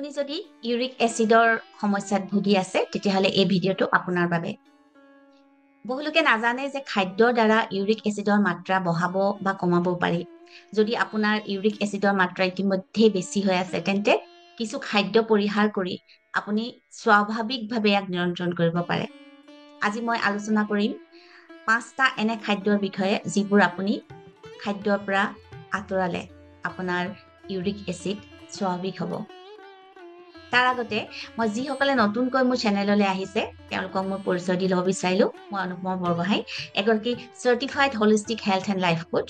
আপুনি যদি ইউৰিক এচিডৰ সমস্যাত ভুগি আছে তেতিয়াহ'লে এই ভিডিঅ'টো আপোনাৰ বাবে বহুলোকে নাজানে যে খাদ্যৰ দ্বাৰা ইউৰিক এচিডৰ মাত্ৰা বঢ়াব বা কমাব পাৰি যদি আপোনাৰ ইউৰিক এচিডৰ মাত্ৰা ইতিমধ্যে বেছি হৈ আছে তেন্তে কিছু খাদ্য পৰিহাৰ কৰি আপুনি স্বাভাৱিকভাৱে ইয়াক নিয়ন্ত্ৰণ কৰিব পাৰে আজি মই আলোচনা কৰিম 5টা এনে খাদ্যৰ বিষয়ে যিবোৰ আপুনি খাদ্যৰ পৰা আঁতৰালে আপোনাৰ ইউৰিক এচিড স্বাভাৱিক হ'ব তাৰ আগতে মই যিসকলে নতুনকৈ মোৰ চেনেললৈ আহিছে তেওঁলোকক মই পৰিচয় দি ল'ব বিচাৰিলোঁ মই অনুপমা বৰগোহাঁই এগৰাকী certified holistic health and life Koch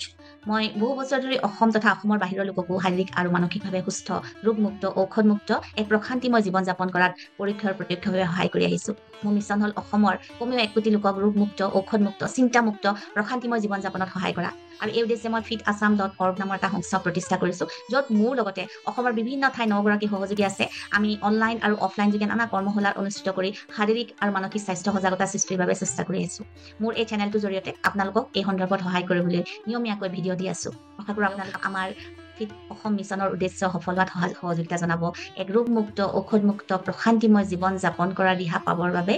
মই বহু বছৰ ধৰি অসম তথা অসমৰ বাহিৰৰ লোককো শাৰীৰিক আৰু মানসিকভাৱে সুস্থ ৰোগমুক্ত ঔষধমুক্ত এক প্ৰশান্তিময় জীৱন যাপন কৰাত পৰীক্ষাৰ প্ৰত্যক্ষভাৱে সহায় কৰি আহিছোঁ মোৰ মিছন হ'ল অসমৰ কমেও 1 কোটি লোকক ৰোগমুক্ত ঔষধমুক্ত চিন্তামুক্ত প্ৰশান্তিময় জীৱন যাপনত সহায় কৰা আৰু এই উদ্দেশ্যে মই fitassam.org নামৰ এটা সংস্থা প্ৰতিষ্ঠা কৰিছোঁ য'ত মোৰ লগতে অসমৰ বিভিন্ন ঠাই 9 গৰাকী সহযোগী আছে আমি অনলাইন আৰু অফলাইন যোগে নানা কৰ্মশালা অনুষ্ঠিত কৰি শাৰীৰিক আৰু মানসিক স্বাস্থ্য সজাগতা সৃষ্টিৰ বাবে চেষ্টা কৰি আছো মোৰ এই চেনেলটোৰ জৰিয়তে আপোনালোকক এই সন্দৰ্ভত সহায় কৰিবলৈ নিয়মীয়াকৈ ভিডিঅ' দি আছো আশা কৰোঁ আপোনালোক আমাৰ ফিট অসম মিছনৰ উদ্দেশ্য সফল হোৱাত সহযোগিতা জনাব এক ৰোগমুক্ত ঔষধমুক্ত প্ৰশান্তিময় জীৱন যাপন কৰাৰ দিহা পাবৰ বাবে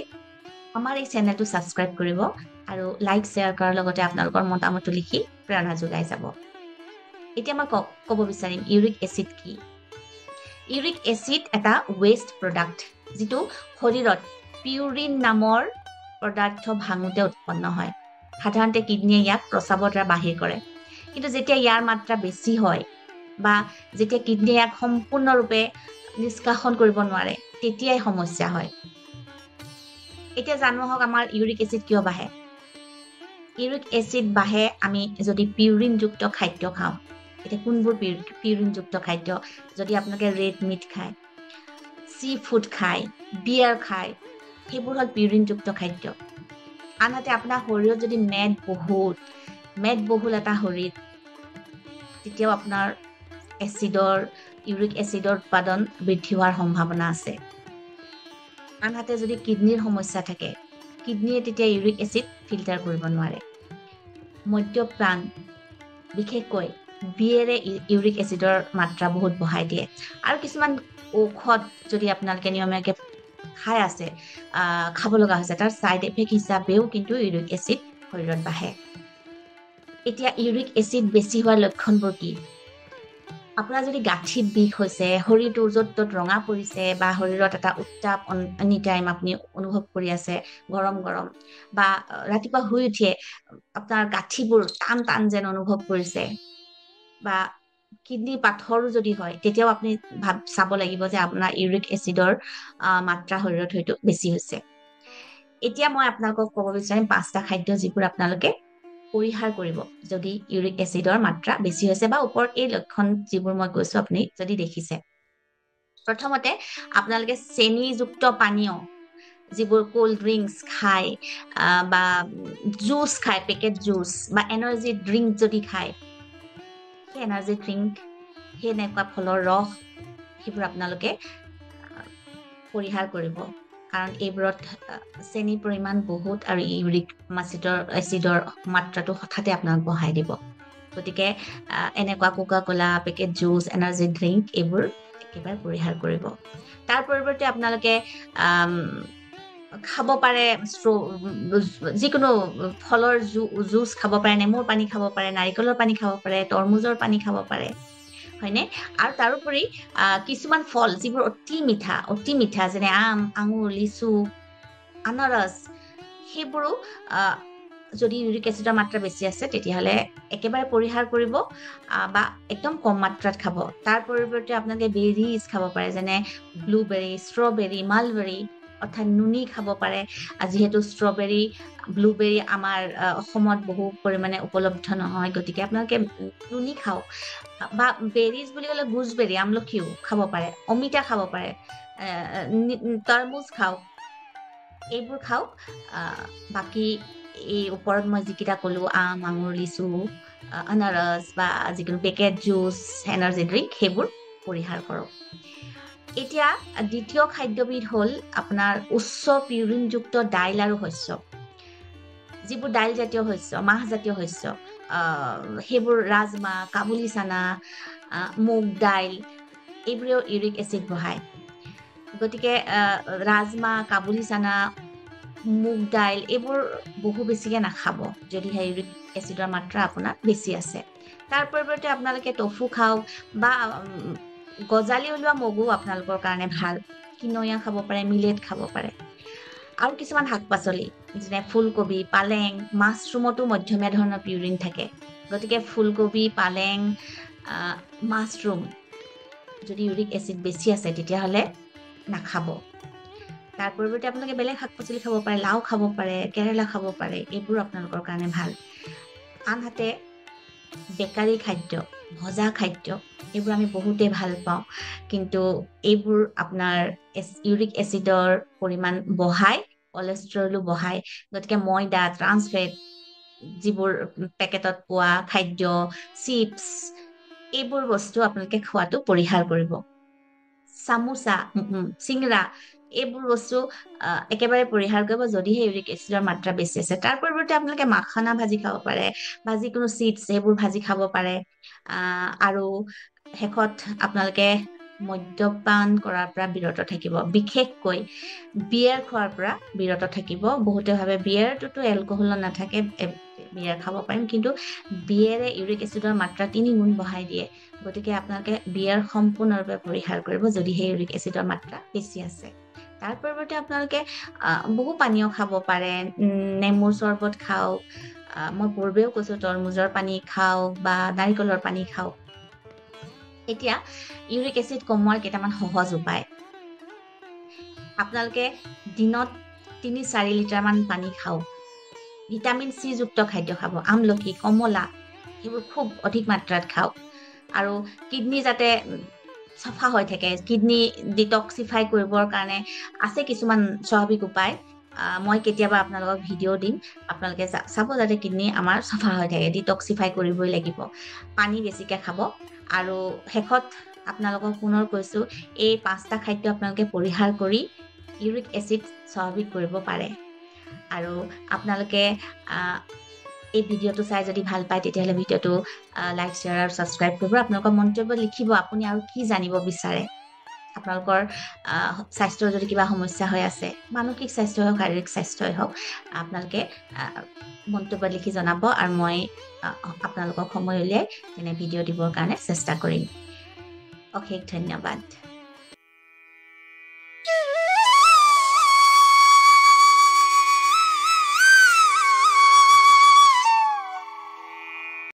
আমাৰ এই চেনেলটো ছাবস্ক্ৰাইব কৰিব আৰু লাইক শ্বেয়াৰ কৰাৰ লগতে আপোনালোকৰ মতামতটো লিখি প্ৰেৰণা যোগাই যাব এতিয়া মই ক'ব বিচাৰিম ইউৰিক এচিড কি ইউৰিক এচিড এটা ৱেষ্ট প্ৰডাক্ট যিটো শৰীৰত পিউৰিন নামৰ পদাৰ্থ ভাঙোতে উৎপন্ন হয় সাধাৰণতে কিডনীয়ে ইয়াক প্ৰস্ৰাৱৰ দ্বাৰা বাহিৰ কৰে কিন্তু যেতিয়া ইয়াৰ মাত্ৰা বেছি হয় বা যেতিয়া কিডনীয়ে ইয়াক সম্পূৰ্ণৰূপে নিষ্কাশন কৰিব নোৱাৰে তেতিয়াই সমস্যা হয় এতিয়া জানো হওক আমাৰ ইউৰিক এচিড কিয় বাঢ়ে ইউৰিক এচিড বাঢ়ে আমি যদি পিউৰিনযুক্ত খাদ্য খাওঁ এতিয়া কোনবোৰ পিউৰিনযুক্ত খাদ্য যদি আপোনালোকে ৰেড মিট খায় চি ফুড খায় বিয়াৰ খায় সেইবোৰ হ'ল পিউৰিনযুক্ত খাদ্য আনহাতে আপোনাৰ শৰীৰত যদি মেদ বহুল এটা শৰীৰ তেতিয়াও আপোনাৰ ইউৰিক এচিডৰ উৎপাদন বৃদ্ধি হোৱাৰ সম্ভাৱনা আছে আনহাতে যদি কিডনীৰ সমস্যা থাকে কিডনীয়ে তেতিয়া ইউৰিক এচিড ফিল্টাৰ কৰিব নোৱাৰে মদ্যপান বিশেষকৈ বিয়েৰে ইউৰিক এচিডৰ মাত্ৰা বহুত বঢ়াই দিয়ে আৰু কিছুমান ঔষধ যদি আপোনালোকে নিয়মীয়াকৈ খাই আছে খাব লগা হৈছে তাৰ সাইড এফেক্ট হিচাপেও কিন্তু ইউৰিক এচিড শৰীৰত বাঢ়ে এতিয়া ইউৰিক এচিড বেছি হোৱাৰ লক্ষণবোৰ কি আপোনাৰ যদি গাঁঠিত বিষ হৈছে শৰীৰটো য'ত ত'ত ৰঙা পৰিছে বা শৰীৰত এটা উত্তাপ এনি টাইম আপুনি অনুভৱ কৰি আছে গৰম বা ৰাতিপুৱা শুই উঠিয়ে আপোনাৰ গাঁঠিবোৰ টান যেন অনুভৱ কৰিছে বা কিডনী পাথৰো যদি হয় তেতিয়াও আপুনি চাব লাগিব যে আপোনাৰ ইউৰিক এচিডৰ মাত্ৰা শৰীৰত হয়তো বেছি হৈছে এতিয়া মই আপোনালোকক ক'ব বিচাৰিম 5টা খাদ্য যিবোৰ আপোনালোকে পৰিহাৰ কৰিব যদি ইউৰিক এচিডৰ মাত্ৰা বেছি হৈছে বা ওপৰত এই লক্ষণ যিবোৰ মই কৈছো আপুনি যদি দেখিছে প্ৰথমতে আপোনালোকে চেনিযুক্ত পানীয় যিবোৰ কোল্ড ড্ৰিংকছ খায় বা জুচ খায় পেকেট জুচ বা এনাৰ্জি ড্ৰিংক যদি খায় সেই এনাৰ্জি ড্ৰিংক সেই এনেকুৱা ফলৰ ৰস সেইবোৰ আপোনালোকে পৰিহাৰ কৰিব কাৰণ এইবোৰত চেনিৰ পৰিমাণ বহুত আৰু ইউৰিক এচিডৰ মাত্ৰাটো হঠাতে আপোনাক বঢ়াই দিব গতিকে এনেকুৱা কোকা কোলা পেকেট জুচ এনাৰ্জি ড্ৰিংক এইবোৰ একেবাৰে পৰিহাৰ কৰিব তাৰ পৰিৱৰ্তে আপোনালোকে খাব পাৰে যিকোনো ফলৰ জুচ খাব পাৰে নেমুৰ পানী খাব পাৰে নাৰিকলৰ পানী খাব পাৰে তৰমুজৰ পানী খাব পাৰে হয়নে আৰু তাৰোপৰি কিছুমান ফল যিবোৰ অতি মিঠা যেনে আম আঙুৰ লিচু আনাৰস সেইবোৰো যদি ইউৰিক এচিডৰ মাত্ৰা বেছি আছে তেতিয়াহ'লে একেবাৰে পৰিহাৰ কৰিব বা একদম কম মাত্ৰাত খাব তাৰ পৰিৱৰ্তে আপোনালোকে বেৰিজ খাব পাৰে যেনে ব্লুবেৰী ষ্ট্ৰবেৰী মালবেৰী অৰ্থাৎ নুনি খাব পাৰে যিহেতু ষ্ট্ৰবেৰী ব্লুবেৰী আমাৰ অসমত বহু পৰিমাণে উপলব্ধ নহয় গতিকে আপোনালোকে নুনি খাওক বা বেৰিজ বুলি ক'লে গুজবেৰী আমলখিও খাব পাৰে অমিতা খাব পাৰে তৰমুজ খাওক এইবোৰ খাওক বাকী এই ওপৰত মই যিকেইটা ক'লো আম আঙুৰ লিচু আনাৰস বা যিকোনো পেকেট জুচ এনাৰ্জি ড্ৰিংক সেইবোৰ পৰিহাৰ কৰক এতিয়া দ্বিতীয় খাদ্যবিধ হ'ল আপোনাৰ উচ্চ পিউৰিনযুক্ত দাইল আৰু শস্য যিবোৰ দাইল জাতীয় শস্য মাহ জাতীয় শস্য সেইবোৰ ৰাজমাহ কাবুলি চানা মুগ দাইল এইবোৰেও ইউৰিক এচিড বঢ়ায় গতিকে ৰাজমাহ, কাবুলি চানা, মুগ দাইল এইবোৰ বহু বেছিকে নাখাব যদিহে ইউৰিক এচিডৰ মাত্ৰা আপোনাৰ বেছি আছে। তাৰ পৰিৱৰ্তে আপোনালোকে টফু খাওক বা গজালি ওলোৱা মগু আপোনালোকৰ কাৰণে ভাল। কিনোয়া খাব পাৰে, মিলেট খাব পাৰে। আৰু কিছুমান শাক পাচলি যেনে ফুলকবি, পালেং, মাছৰুমতো মধ্যমীয়া ধৰণৰ পিউৰিন থাকে। গতিকে ফুলকবি, পালেং, মাছৰুম যদি ইউৰিক এচিড বেছি আছে তেতিয়াহ'লে নাখাব। তাৰ পৰিৱৰ্তে আপোনালোকে বেলেগ শাক পাচলি খাব পাৰে, লাও খাব পাৰে, কেৰেলা খাব পাৰে, এইবোৰ আপোনালোকৰ কাৰণে ভাল। আনহাতে বেকাৰী খাদ্য, ভজা খাদ্য এইবোৰ আমি বহুতেই ভাল পাওঁ, কিন্তু এইবোৰ আপোনাৰ ইউৰিক এচিডৰ পৰিমাণ বঢ়ায়, কলেষ্ট্ৰলো বঢ়ায়। গতিকে ময়দা, ট্ৰান্স ফেট, যিবোৰ পেকেটত পোৱা খাদ্য, চিপছ, এইবোৰ বস্তু আপোনালোকে খোৱাটো পৰিহাৰ কৰিব। চামোচা, চিংৰা, এইবোৰ বস্তু একেবাৰে পৰিহাৰ কৰিব যদিহে ইউৰিক এচিডৰ মাত্ৰা বেছি আছে। তাৰ পৰিৱৰ্তে আপোনালোকে মাখানা ভাজি খাব পাৰে বা যিকোনো চিপছ সেইবোৰ ভাজি খাব পাৰে। আৰু শেষত আপোনালোকে মদ্যপান কৰাৰ পৰা বিৰত থাকিব, বিশেষকৈ বিয়েৰ খোৱাৰ পৰা বিৰত থাকিব। বহুতে ভাবে বিয়েৰটোতো এলকহলত নাথাকে, বিয়েৰ খাব পাৰিম, কিন্তু বিয়েৰে ইউৰিক এচিডৰ মাত্ৰা 3 গুণ বঢ়াই দিয়ে। গতিকে আপোনালোকে বিয়েৰ সম্পূৰ্ণৰূপে পৰিহাৰ কৰিব যদিহে ইউৰিক এচিডৰ মাত্ৰা বেছি আছে। তাৰ পৰিৱৰ্তে আপোনালোকে বহু পানীয় খাব পাৰে। নেমুৰ চৰ্বত খাওক, মই পূৰ্বেও কৈছো তৰমুজৰ পানী খাওক বা নাৰিকলৰ পানী খাওক। এতিয়া ইউৰিক এচিড কমোৱাৰ কেইটামান সহজ উপায়। আপোনালোকে দিনত 3-4 লিটাৰ মান পানী খাওক। ভিটামিন চি যুক্ত খাদ্য খাব, আমলখি, কমলা সেইবোৰ খুব অধিক মাত্ৰাত খাওক। আৰু কিডনী যাতে চাফা হৈ থাকে, কিডনী ডিটক্সিফাই কৰিবৰ কাৰণে আছে কিছুমান স্বাভাৱিক উপায়। মই কেতিয়াবা আপোনালোকক ভিডিঅ' দিম, আপোনালোকে চাব যাতে কিডনী আমাৰ চাফা হৈ থাকে। ডিটক্সিফাই কৰিবই লাগিব। পানী বেছিকে খাব। আৰু শেষত আপোনালোকক পুনৰ কৈছো, এই 5টা খাদ্য আপোনালোকে পৰিহাৰ কৰি ইউৰিক এচিড স্বাভাৱিক কৰিব পাৰে। আৰু আপোনালোকে এই ভিডিঅ'টো চাই যদি ভাল পায় তেতিয়াহ'লে ভিডিঅ'টো লাইক, শ্বেয়াৰ আৰু ছাবস্ক্ৰাইব কৰিব। আপোনালোকৰ মন্তব্য লিখিব, আপুনি আৰু কি জানিব বিচাৰে। আপোনালোকৰ স্বাস্থ্যৰ যদি কিবা সমস্যা হৈ আছে, মানসিক স্বাস্থ্য হওক, শাৰীৰিক স্বাস্থ্যই হওক, আপোনালোকে মন্তব্য লিখি জনাব আৰু মই আপোনালোকক সময় উলিয়াই তেনে ভিডিঅ' দিবৰ কাৰণে চেষ্টা কৰিম। অশেষ ধন্যবাদ।